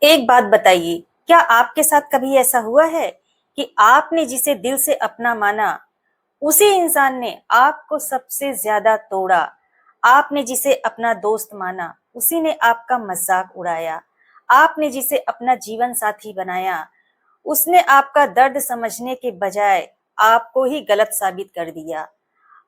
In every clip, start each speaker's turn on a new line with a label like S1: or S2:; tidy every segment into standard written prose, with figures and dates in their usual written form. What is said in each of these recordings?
S1: एक बात बताइए, क्या आपके साथ कभी ऐसा हुआ है कि आपने जिसे दिल से अपना माना, उसी इंसान ने आपको सबसे ज्यादा तोड़ा? आपने जिसे अपना दोस्त माना, उसी ने आपका मजाक उड़ाया। आपने जिसे अपना जीवन साथी बनाया, उसने आपका दर्द समझने के बजाय आपको ही गलत साबित कर दिया।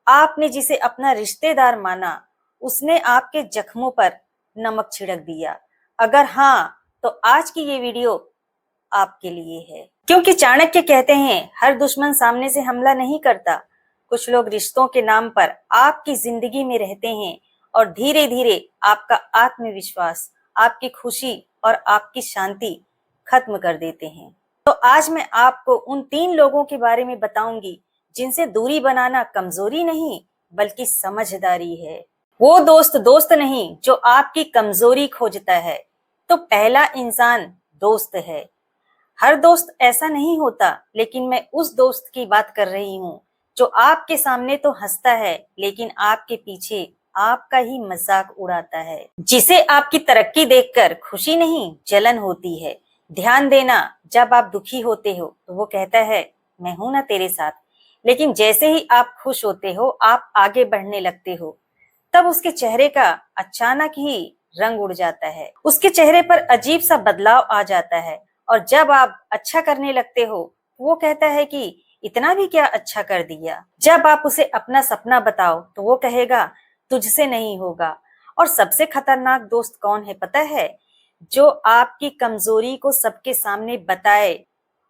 S1: आपने जिसे अपना रिश्तेदार माना, उसने आपके जख्मों पर नमक छिड़क दिया। अगर हाँ, तो आज की ये वीडियो आपके लिए है। क्योंकि चाणक्य कहते हैं, हर दुश्मन सामने से हमला नहीं करता। कुछ लोग रिश्तों के नाम पर आपकी जिंदगी में रहते हैं और धीरे धीरे आपका आत्मविश्वास, आपकी खुशी और आपकी शांति खत्म कर देते हैं। तो आज मैं आपको उन 3 लोगों के बारे में बताऊंगी जिनसे दूरी बनाना कमजोरी नहीं बल्कि समझदारी है। वो दोस्त दोस्त नहीं जो आपकी कमजोरी खोजता है। तो पहला इंसान दोस्त है। हर दोस्त ऐसा नहीं होता, लेकिन मैं उस दोस्त की बात कर रही हूँ जो आपके सामने तो हंसता है लेकिन आपके पीछे आपका ही मजाक उड़ाता है। जिसे आपकी तरक्की देखकर खुशी नहीं जलन होती है। ध्यान देना, जब आप दुखी होते हो तो वो कहता है मैं हूं ना तेरे साथ, लेकिन जैसे ही आप खुश होते हो, आप आगे बढ़ने लगते हो, तब उसके चेहरे का अचानक ही रंग उड़ जाता है। उसके चेहरे पर अजीब सा बदलाव आ जाता है और जब आप अच्छा करने लगते हो, वो कहता है कि इतना भी क्या अच्छा कर दिया। जब आप उसे अपना सपना बताओ तो वो कहेगा तुझसे नहीं होगा। और सबसे खतरनाक दोस्त कौन है पता है? जो आपकी कमजोरी को सबके सामने बताए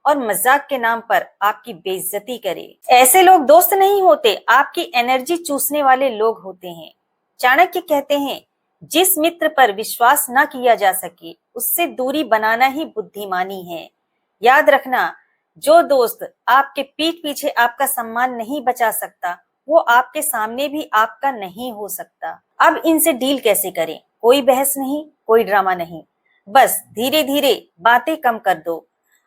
S1: और मजाक के नाम पर आपकी बेइज्जती करे। ऐसे लोग दोस्त नहीं होते, आपकी एनर्जी चूसने वाले लोग होते हैं। चाणक्य कहते हैं, जिस मित्र पर विश्वास न किया जा सके, उससे दूरी बनाना ही बुद्धिमानी है। याद रखना, जो दोस्त आपके पीठ पीछे आपका सम्मान नहीं बचा सकता, वो आपके सामने भी आपका नहीं हो सकता। अब इनसे डील कैसे करें? कोई बहस नहीं, कोई ड्रामा नहीं, बस धीरे धीरे बातें कम कर दो,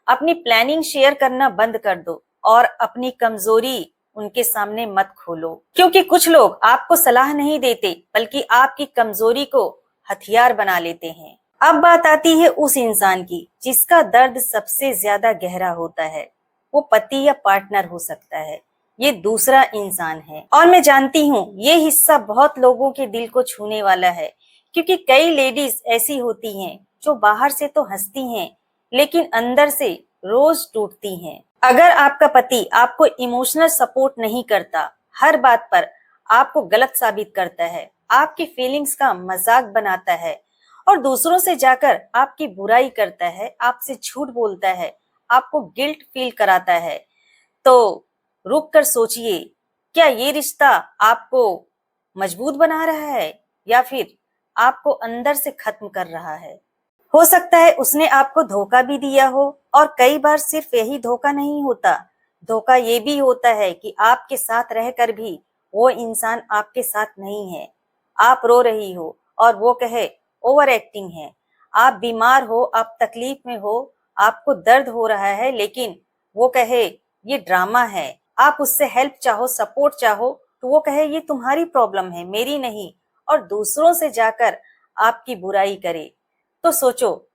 S1: अपनी प्लानिंग शेयर करना बंद कर दो और अपनी कमजोरी उनके सामने मत खोलो। क्योंकि कुछ लोग आपको सलाह नहीं देते बल्कि आपकी कमजोरी को हथियार बना लेते हैं। अब बात आती है उस इंसान की जिसका दर्द सबसे ज्यादा गहरा होता है। वो पति या पार्टनर हो सकता है, ये दूसरा इंसान है। और मैं जानती हूँ ये हिस्सा बहुत लोगों के दिल को छूने वाला है, क्योंकि कई लेडीज ऐसी होती हैं जो बाहर से तो हंसती हैं लेकिन अंदर से रोज टूटती हैं। अगर आपका पति आपको इमोशनल सपोर्ट नहीं करता, हर बात पर आपको गलत साबित करता है, आपकी फीलिंग्स का मजाक बनाता है और दूसरों से जाकर आपकी बुराई करता है, आपसे झूठ बोलता है, आपको गिल्ट फील कराता है, तो रुक कर सोचिए, क्या ये रिश्ता आपको मजबूत बना रहा है या फिर आपको अंदर से खत्म कर रहा है? हो सकता है उसने आपको धोखा भी दिया हो, और कई बार सिर्फ यही धोखा नहीं होता, धोखा ये भी होता है कि आपके साथ रहकर भी वो इंसान आपके साथ नहीं है। आप रो रही हो और वो कहे ओवर एक्टिंग है। आप बीमार हो, आप तकलीफ में हो, आपको दर्द हो रहा है, लेकिन वो कहे ये ड्रामा है। आप उससे हेल्प चाहो, सपोर्ट चाहो, तो वो कहे ये तुम्हारी प्रॉब्लम है, मेरी नहीं, और दूसरों से जाकर आपकी बुराई करे। तो सोचो,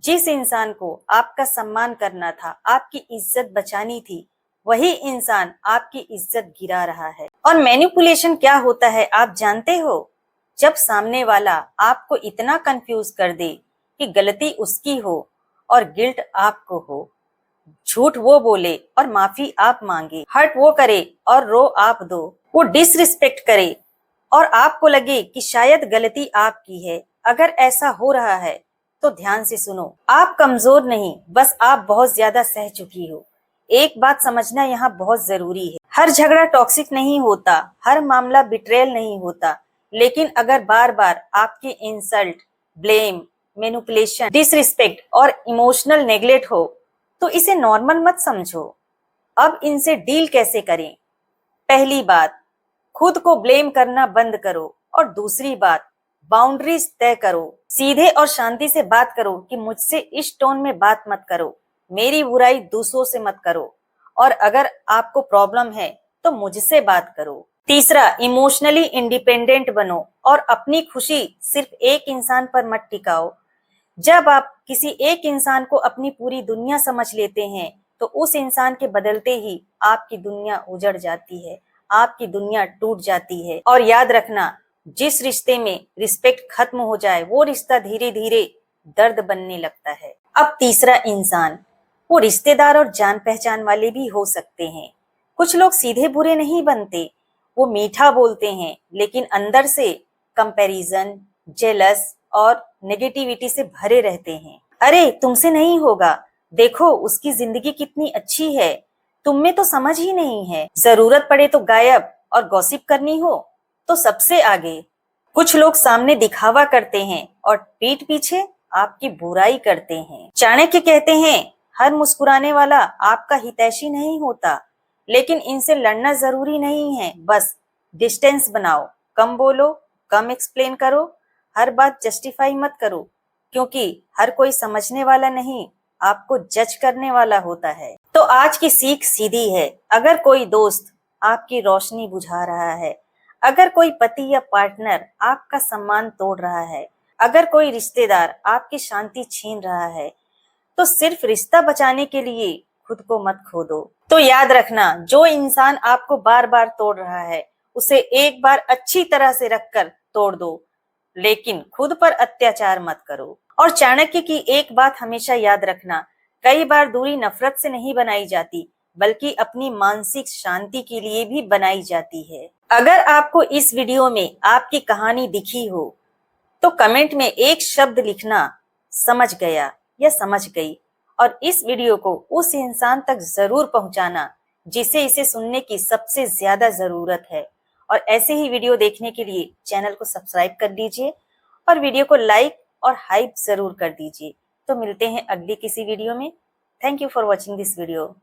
S1: जिस इंसान को आपका सम्मान करना था, आपकी इज्जत बचानी थी, वही इंसान आपकी इज्जत गिरा रहा है। और मैनिपुलेशन क्या होता है आप जानते हो? जब सामने वाला आपको इतना कंफ्यूज कर दे कि गलती उसकी हो और गिल्ट आपको हो, झूठ वो बोले और माफी आप मांगे, हर्ट वो करे और रो आप दो, वो डिसरिस्पेक्ट करे और आपको लगे कि शायद गलती आपकी है। अगर ऐसा हो रहा है तो ध्यान से सुनो, आप कमजोर नहीं, बस आप बहुत ज्यादा सह चुकी हो। एक बात समझना यहाँ बहुत जरूरी है, हर झगड़ा टॉक्सिक नहीं होता, हर मामला बिट्रेयल नहीं होता, लेकिन अगर बार बार आपकी इंसल्ट, ब्लेम, मैनिपुलेशन, डिसरिस्पेक्ट और इमोशनल नेगलेक्ट हो तो इसे नॉर्मल मत समझो। अब इनसे डील कैसे करें? पहली बात, खुद को ब्लेम करना बंद करो, और दूसरी बात, बाउंड्रीज तय करो। सीधे और शांति से बात करो कि मुझसे इस टोन में बात मत करो, मेरी बुराई दूसरों से मत करो, और अगर आपको प्रॉब्लम है तो मुझसे बात करो। तीसरा, इमोशनली इंडिपेंडेंट बनो और अपनी खुशी सिर्फ एक इंसान पर मत टिकाओ। जब आप किसी एक इंसान को अपनी पूरी दुनिया समझ लेते हैं तो उस इंसान के बदलते ही आपकी दुनिया उजड़ जाती है, आपकी दुनिया टूट जाती है। और याद रखना, जिस रिश्ते में रिस्पेक्ट खत्म हो जाए वो रिश्ता धीरे धीरे दर्द बनने लगता है। अब तीसरा इंसान, वो रिश्तेदार और जान पहचान वाले भी हो सकते हैं। कुछ लोग सीधे बुरे नहीं बनते, वो मीठा बोलते हैं लेकिन अंदर से कंपैरिजन, जेलस और नेगेटिविटी से भरे रहते हैं। अरे तुमसे नहीं होगा, देखो उसकी जिंदगी कितनी अच्छी है, तुम में तो समझ ही नहीं है, जरूरत पड़े तो गायब और गॉसिप करनी हो तो सबसे आगे। कुछ लोग सामने दिखावा करते हैं और पीठ पीछे आपकी बुराई करते हैं। चाणक्य कहते हैं, हर मुस्कुराने वाला आपका हितैषी नहीं होता, लेकिन इनसे लड़ना जरूरी नहीं है। बस डिस्टेंस बनाओ, कम बोलो, कम एक्सप्लेन करो, हर बात जस्टिफाई मत करो, क्योंकि हर कोई समझने वाला नहीं, आपको जज करने वाला होता है। तो आज की सीख सीधी है, अगर कोई दोस्त आपकी रोशनी बुझा रहा है, अगर कोई पति या पार्टनर आपका सम्मान तोड़ रहा है, अगर कोई रिश्तेदार आपकी शांति छीन रहा है, तो सिर्फ रिश्ता बचाने के लिए खुद को मत खो दो। तो याद रखना, जो इंसान आपको बार बार तोड़ रहा है उसे एक बार अच्छी तरह से रखकर तोड़ दो, लेकिन खुद पर अत्याचार मत करो। और चाणक्य की एक बात हमेशा याद रखना, कई बार दूरी नफरत से नहीं बनाई जाती, बल्कि अपनी मानसिक शांति के लिए भी बनाई जाती है। अगर आपको इस वीडियो में आपकी कहानी दिखी हो तो कमेंट में एक शब्द लिखना, समझ गया या समझ गई, और इस वीडियो को उस इंसान तक जरूर पहुंचाना जिसे इसे सुनने की सबसे ज्यादा जरूरत है। और ऐसे ही वीडियो देखने के लिए चैनल को सब्सक्राइब कर लीजिए और वीडियो को लाइक और हाइप जरूर कर दीजिए। तो मिलते हैं अगली किसी वीडियो में। Thank you for watching this video.